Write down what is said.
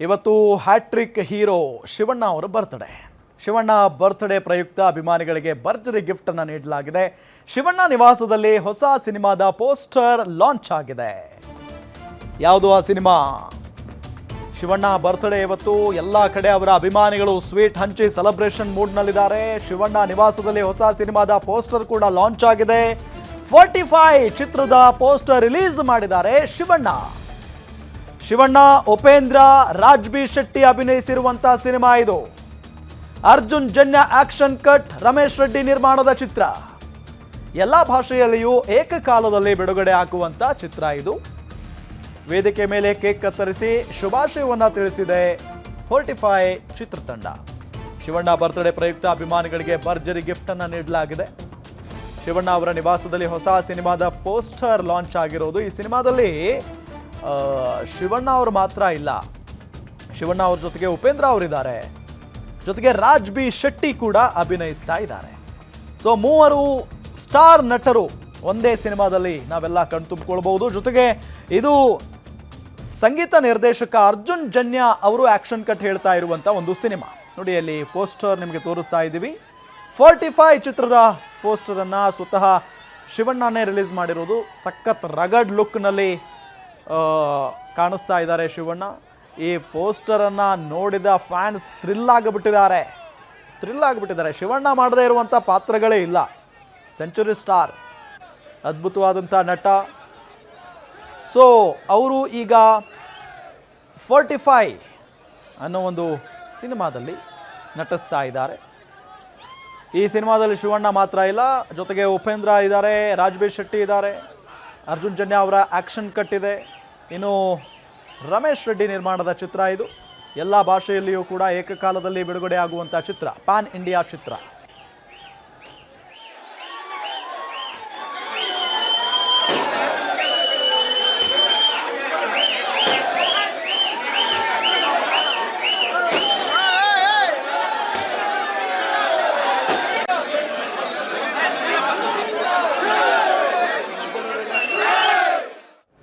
ಇವತ್ತು hat trick hero Shivanna ಅವರ birthday. Shivanna birthday ಪ್ರಯುಕ್ತ ಅಭಿಮಾನಿಗಳಿಗೆ ಭರ್ಜರಿ ಗಿಫ್ಟ್ ಅನ್ನು ನೀಡಲಾಗಿದೆ. ಶಿವಣ್ಣ ನಿವಾಸದಲ್ಲಿ ಹೊಸ ಸಿನಿಮಾದ ಪೋಸ್ಟರ್ ಲಾಂಚ್ ಆಗಿದೆ. ಯಾವುದು ಆ ಸಿನಿಮಾ? ಶಿವಣ್ಣ ಬರ್ತ್ಡೇ ಇವತ್ತು. ಎಲ್ಲ ಕಡೆ ಅವರ ಅಭಿಮಾನಿಗಳು ಸ್ವೀಟ್ ಹಂಚಿ ಸೆಲೆಬ್ರೇಷನ್ ಮೂಡ್ನಲ್ಲಿದ್ದಾರೆ. ಶಿವಣ್ಣ ನಿವಾಸದಲ್ಲಿ ಹೊಸ ಸಿನಿಮಾದ ಪೋಸ್ಟರ್ ಕೂಡ ಲಾಂಚ್ ಆಗಿದೆ. 45 ಚಿತ್ರದ ಪೋಸ್ಟರ್ ರಿಲೀಸ್ ಮಾಡಿದ್ದಾರೆ ಶಿವಣ್ಣ. ಶಿವಣ್ಣ, ಉಪೇಂದ್ರ, ರಾಜ್ ಬಿ ಶೆಟ್ಟಿ ಅಭಿನಯಿಸಿರುವಂತಹ ಸಿನಿಮಾ ಇದು. ಅರ್ಜುನ್ ಜನ್ಯ ಆಕ್ಷನ್ ಕಟ್, ರಮೇಶ್ ರೆಡ್ಡಿ ನಿರ್ಮಾಣದ ಚಿತ್ರ. ಎಲ್ಲ ಭಾಷೆಯಲ್ಲಿಯೂ ಏಕಕಾಲದಲ್ಲಿ ಬಿಡುಗಡೆ ಆಗುವಂತ ಚಿತ್ರ ಇದು. ವೇದಿಕೆ ಮೇಲೆ ಕೇಕ್ ಕತ್ತರಿಸಿ ಶುಭಾಶಯವನ್ನ ತಿಳಿಸಿದೆ 45 ಚಿತ್ರತಂಡ. ಶಿವಣ್ಣ ಬರ್ತ್ಡೇ ಪ್ರಯುಕ್ತ ಅಭಿಮಾನಿಗಳಿಗೆ ಭರ್ಜರಿ ಗಿಫ್ಟ್ ಅನ್ನ ನೀಡಲಾಗಿದೆ. ಶಿವಣ್ಣ ಅವರ ನಿವಾಸದಲ್ಲಿ ಹೊಸ ಸಿನಿಮಾದ ಪೋಸ್ಟರ್ ಲಾಂಚ್ ಆಗಿರೋದು. ಈ ಸಿನಿಮಾದಲ್ಲಿ ಶಿವಣ್ಣ ಅವರು ಮಾತ್ರ ಇಲ್ಲ, ಶಿವಣ್ಣ ಅವ್ರ ಜೊತೆಗೆ ಉಪೇಂದ್ರ ಅವರಿದ್ದಾರೆ, ಜೊತೆಗೆ ರಾಜ್ ಬಿ ಶೆಟ್ಟಿ ಕೂಡ ಅಭಿನಯಿಸ್ತಾ ಇದ್ದಾರೆ. ಸೊ ಮೂವರು ಸ್ಟಾರ್ ನಟರು ಒಂದೇ ಸಿನಿಮಾದಲ್ಲಿ ನಾವೆಲ್ಲ ಕಣ್ತುಂಬಿಕೊಳ್ಬಹುದು. ಜೊತೆಗೆ ಇದು ಸಂಗೀತ ನಿರ್ದೇಶಕ ಅರ್ಜುನ್ ಜನ್ಯ ಅವರು ಆಕ್ಷನ್ ಕಟ್ ಹೇಳ್ತಾ ಇರುವಂತ ಒಂದು ಸಿನಿಮಾ. ನೋಡಿ, ಅಲ್ಲಿ ಪೋಸ್ಟರ್ ನಿಮಗೆ ತೋರಿಸ್ತಾ ಇದ್ದೀವಿ. 45 ಚಿತ್ರದ ಪೋಸ್ಟರ್ ಅನ್ನ ಸ್ವತಃ ಶಿವಣ್ಣನೇ ರಿಲೀಸ್ ಮಾಡಿರೋದು. ಸಖತ್ ರಗಡ್ ಲುಕ್ನಲ್ಲಿ ಕಾಣಿಸ್ತಾ ಇದ್ದಾರೆ ಶಿವಣ್ಣ. ಈ ಪೋಸ್ಟರನ್ನು ನೋಡಿದ ಫ್ಯಾನ್ಸ್ ಥ್ರಿಲ್ ಆಗಿಬಿಟ್ಟಿದ್ದಾರೆ. ಶಿವಣ್ಣ ಮಾಡದೇ ಇರುವಂಥ ಪಾತ್ರಗಳೇ ಇಲ್ಲ. ಸೆಂಚುರಿ ಸ್ಟಾರ್, ಅದ್ಭುತವಾದಂಥ ನಟ. ಸೊ ಅವರು ಈಗ 45 ಅನ್ನೋ ಒಂದು ಸಿನಿಮಾದಲ್ಲಿ ನಟಿಸ್ತಾ ಇದ್ದಾರೆ. ಈ ಸಿನಿಮಾದಲ್ಲಿ ಶಿವಣ್ಣ ಮಾತ್ರ ಇಲ್ಲ, ಜೊತೆಗೆ ಉಪೇಂದ್ರ ಇದ್ದಾರೆ, ರಾಜ್ ಬಿ ಶೆಟ್ಟಿ ಇದ್ದಾರೆ, ಅರ್ಜುನ್ ಜನ್ಯ ಅವರ ಆಕ್ಷನ್ ಕಟ್ ಇದೆ, ಇನ್ನು ರಮೇಶ್ ರೆಡ್ಡಿ ನಿರ್ಮಾಣದ ಚಿತ್ರ ಇದು. ಎಲ್ಲ ಭಾಷೆಯಲ್ಲಿಯೂ ಕೂಡ ಏಕಕಾಲದಲ್ಲಿ ಬಿಡುಗಡೆ ಆಗುವಂಥ ಚಿತ್ರ, ಪ್ಯಾನ್ ಇಂಡಿಯಾ ಚಿತ್ರ.